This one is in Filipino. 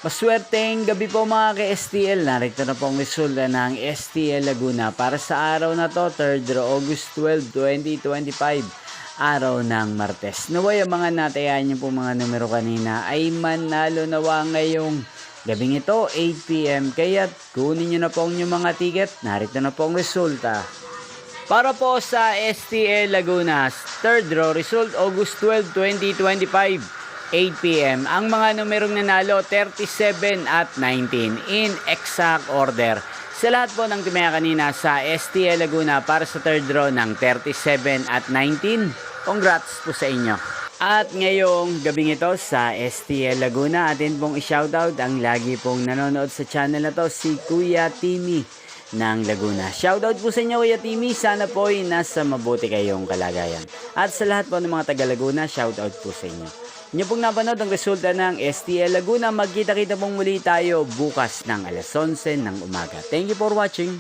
Maswerteng gabi po mga ka-STL. Narito na po ang resulta ng STL Laguna para sa araw na to, 3rd August 12, 2025. Araw ng Martes. Naway ang mga natayaan niyo po mga numero kanina ay manalo nawa ngayong gabing ito, 8 PM. Kaya kunin niyo na po ang inyong mga ticket. Narito na po ang resulta. Para po sa STL Laguna, 3rd draw result August 12, 2025. 8 PM. Ang mga numerong nanalo 37 at 19 in exact order. Sa lahat po ng tumaya kanina sa STL Laguna para sa third draw ng 37 at 19. Congrats po sa inyo. At ngayong gabing ito sa STL Laguna, atin pong i-shoutout ang lagi pong nanonood sa channel na to, si Kuya Timmy ng Laguna. Shoutout po sa inyo Kuya Timmy, sana po ay nasa mabuti kayong kalagayan. At sa lahat po ng mga taga Laguna, shoutout po sa inyo. Inyo pong napanood ang resulta ng STL Laguna. Magkita-kita pong muli tayo bukas ng alas 11 ng umaga. Thank you for watching.